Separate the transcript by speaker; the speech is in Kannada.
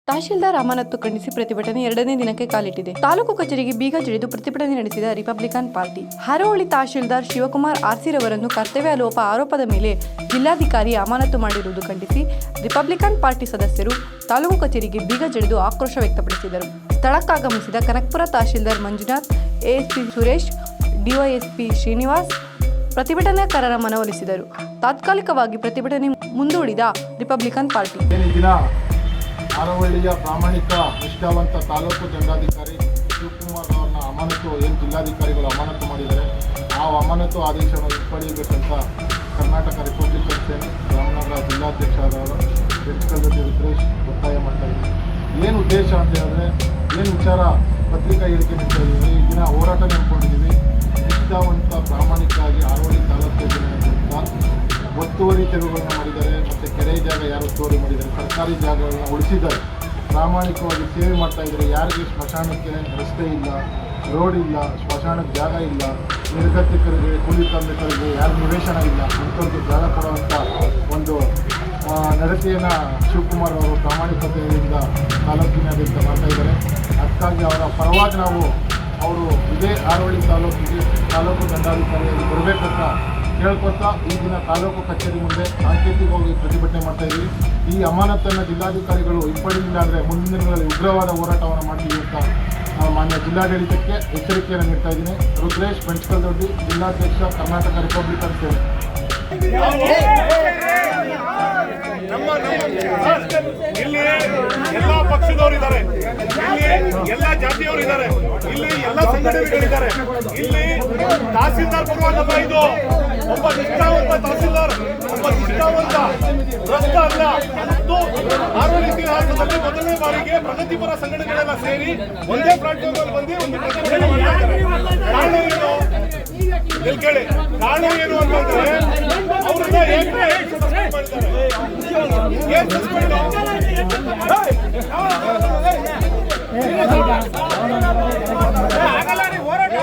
Speaker 1: ತಹಶೀಲ್ದಾರ್ ಅಮಾನತು ಖಂಡಿಸಿ ಪ್ರತಿಭಟನೆ ಎರಡನೇ ದಿನಕ್ಕೆ ಕಾಲಿಟ್ಟಿದೆ. ತಾಲೂಕು ಕಚೇರಿಗೆ ಬೀಗ ಜಡಿದು ಪ್ರತಿಭಟನೆ ನಡೆಸಿದ ರಿಪಬ್ಲಿಕನ್ ಪಾರ್ಟಿ. ಹಾರೋಹಳ್ಳಿ ತಹಶೀಲ್ದಾರ್ ಶಿವಕುಮಾರ್ ಆರ್ಸಿರವರನ್ನು ಕರ್ತವ್ಯ ಲೋಪ ಆರೋಪದ ಮೇಲೆ ಜಿಲ್ಲಾಧಿಕಾರಿ ಅಮಾನತು ಮಾಡಿರುವುದು ಖಂಡಿಸಿ ರಿಪಬ್ಲಿಕನ್ ಪಾರ್ಟಿ ಸದಸ್ಯರು ತಾಲೂಕು ಕಚೇರಿಗೆ ಬೀಗ ಜಡಿದು ಆಕ್ರೋಶ ವ್ಯಕ್ತಪಡಿಸಿದರು. ಸ್ಥಳಕ್ಕಾಗಮಿಸಿದ ಕನಕಪುರ ತಹಶೀಲ್ದಾರ್ ಮಂಜುನಾಥ್, ಎಎಸ್ಪಿ ಸುರೇಶ್, ಡಿವೈಎಸ್ಪಿ ಶ್ರೀನಿವಾಸ್ ಪ್ರತಿಭಟನಾಕಾರರ ಮನವೊಲಿಸಿದರು. ತಾತ್ಕಾಲಿಕವಾಗಿ ಪ್ರತಿಭಟನೆ ಮುಂದೂಡಿದ ರಿಪಬ್ಲಿಕನ್ ಪಾರ್ಟಿ.
Speaker 2: ಹಾರೋಹಳ್ಳಿಯ ಪ್ರಾಮಾಣಿಕ ನಿಷ್ಠಾವಂತ ತಾಲೂಕು ದಂಡಾಧಿಕಾರಿ ಶಿವಕುಮಾರ್ ಅವರನ್ನ ಅಮಾನತು ಜಿಲ್ಲಾಧಿಕಾರಿಗಳು ಅಮಾನತು ಮಾಡಿದ್ದಾರೆ. ಆ ಅಮಾನತು ಆದೇಶವನ್ನು ಹಿಂಪಡೆಯಬೇಕಂತ ಕರ್ನಾಟಕ ರಿಪಬ್ಲಿಕನ್ ಸೇನೆ ರಾಮನಗರ ಜಿಲ್ಲಾಧ್ಯಕ್ಷರಾದ ಬೆಂಚಕಲ್ದೊಡ್ಡಿ ರುದ್ರೇಶ್ ಒತ್ತಾಯ ಮಾಡ್ತಾ ಇದ್ದಾರೆ. ಏನು ಉದ್ದೇಶ ಅಂತ ಹೇಳಿದ್ರೆ, ಏನು ವಿಚಾರ ಪತ್ರಿಕಾ ಹೇಳಿಕೆ ನೀಡ್ತಾ ಇದ್ದೀವಿ. ಈ ದಿನ ಹೋರಾಟ ನೆನ್ಕೊಂಡಿದ್ದೀವಿ. ನಿಷ್ಠಾವಂತ ಪ್ರಾಮಾಣಿಕವಾಗಿ ಹಾರೋಹಳ್ಳಿ ತಾಲೂಕು ಒತ್ತುವರಿ ತೆರವುಗಳನ್ನು ಮಾಡಿದ್ದಾರೆ ಮತ್ತು ಕೆರೆ ಜಾಗ ಯಾರು ಒತ್ತುವರಿ ಮಾಡಿದ್ದಾರೆ, ಸರ್ಕಾರಿ ಜಾಗಗಳನ್ನು ಉಳಿಸಿದ್ದಾರೆ, ಪ್ರಾಮಾಣಿಕವಾಗಿ ಸೇವೆ ಮಾಡ್ತಾ ಇದ್ದಾರೆ. ಯಾರಿಗೆ ಸ್ಮಶಾನಕ್ಕೆ ರಸ್ತೆ ಇಲ್ಲ, ರೋಡ್ ಇಲ್ಲ, ಸ್ಮಶಾನಕ್ಕೆ ಜಾಗ ಇಲ್ಲ, ನಿರ್ಗತಿಕರಿಗೆ, ಕೂಲಿ ಕಾರ್ಮಿಕರಿಗೆ ಯಾರು ನಿವೇಶನ ಇಲ್ಲ, ಅಂಥವ್ರಿಗೆ ಜಾಗ ಕೊಡುವಂಥ ಒಂದು ನಡತೆಯನ್ನು ಶಿವಕುಮಾರ್ ಅವರು ಪ್ರಾಮಾಣಿಕತೆಯಿಂದ ತಾಲೂಕಿನಾದ್ಯಂತ ಮಾಡ್ತಾ ಇದ್ದಾರೆ. ಅದಕ್ಕಾಗಿ ಅವರ ಪರವಾಗಿ ನಾವು ಅವರು ಇದೇ ಹಾರೋಹಳ್ಳಿ ತಾಲೂಕು ದಂಡಾಧಿಕಾರಿಯಾಗಿ ಬರಬೇಕಂತ ಕೇಳ್ಕೊತಾ ಈ ದಿನ ತಾಲೂಕು ಕಚೇರಿ ಮುಂದೆ ಸಾಂಕೇತಿಕವಾಗಿ ಪ್ರತಿಭಟನೆ ಮಾಡ್ತಾ ಇದ್ದೀವಿ. ಈ ಅಮಾನತನ್ನು ಜಿಲ್ಲಾಧಿಕಾರಿಗಳು ಹಿಂಪಡೆದಿಲ್ಲ ಅಂದರೆ ಮುಂದಿನ ದಿನಗಳಲ್ಲಿ ಉಗ್ರವಾದ ಹೋರಾಟವನ್ನು ಮಾಡ್ತೀವಿ ಅಂತ ಮಾನ್ಯ ಜಿಲ್ಲಾಡಳಿತಕ್ಕೆ ಎಚ್ಚರಿಕೆಯನ್ನು ನೀಡ್ತಾ ಇದ್ದೀನಿ. ರುದ್ರೇಶ್ ಬೆಂಚಕಲ್ದೊಡ್ಡಿ, ಜಿಲ್ಲಾಧ್ಯಕ್ಷ, ಕರ್ನಾಟಕ ರಿಪಬ್ಲಿಕನ್ ಸೇನೆ.
Speaker 3: ಇಲ್ಲಿ ಎಲ್ಲ ಪಕ್ಷದವರು ಇದ್ದಾರೆ, ಇಲ್ಲಿ ಎಲ್ಲ ಜಾತಿಯವರು ಇದ್ದಾರೆ, ಇಲ್ಲಿ ಎಲ್ಲ ಸಂಘಟನೆಗಳಿದ್ದಾರೆ. ಇಲ್ಲಿ ತಹಸೀಲ್ದಾರ್ ಬರುವಾಗಲ್ಲ, ಇದು ಒಬ್ಬ ನಿಷ್ಠಾವಂತ ತಹಸೀಲ್ದಾರ್, ಒಬ್ಬ ನಿಷ್ಠಾವಂತ ಭ್ರಷ್ಟ ಅಲ್ಲ. ಮತ್ತು ಹಾರೋಹಳ್ಳಿ ಇತಿಹಾಸದಲ್ಲಿ ಮೊದಲನೇ ಬಾರಿಗೆ ಪ್ರಗತಿಪರ ಸಂಘಟನೆಗಳೆಲ್ಲ ಸೇರಿ ಒಂದೇ ಪ್ಲಾಟ್ಫಾರ್ಮ್ ಬಂದು ಒಂದು ಪ್ರತಿಭಟನೆ ಮಾಡ್ತಾ ಇದ್ದಾರೆ. ಕಾರಣ ಏನು ಕೇಳಿ, ಕಾರಣ ಏನು ಅಂತಂದ್ರೆ ಅವ್ರನ್ನ ಹೋರಾಟ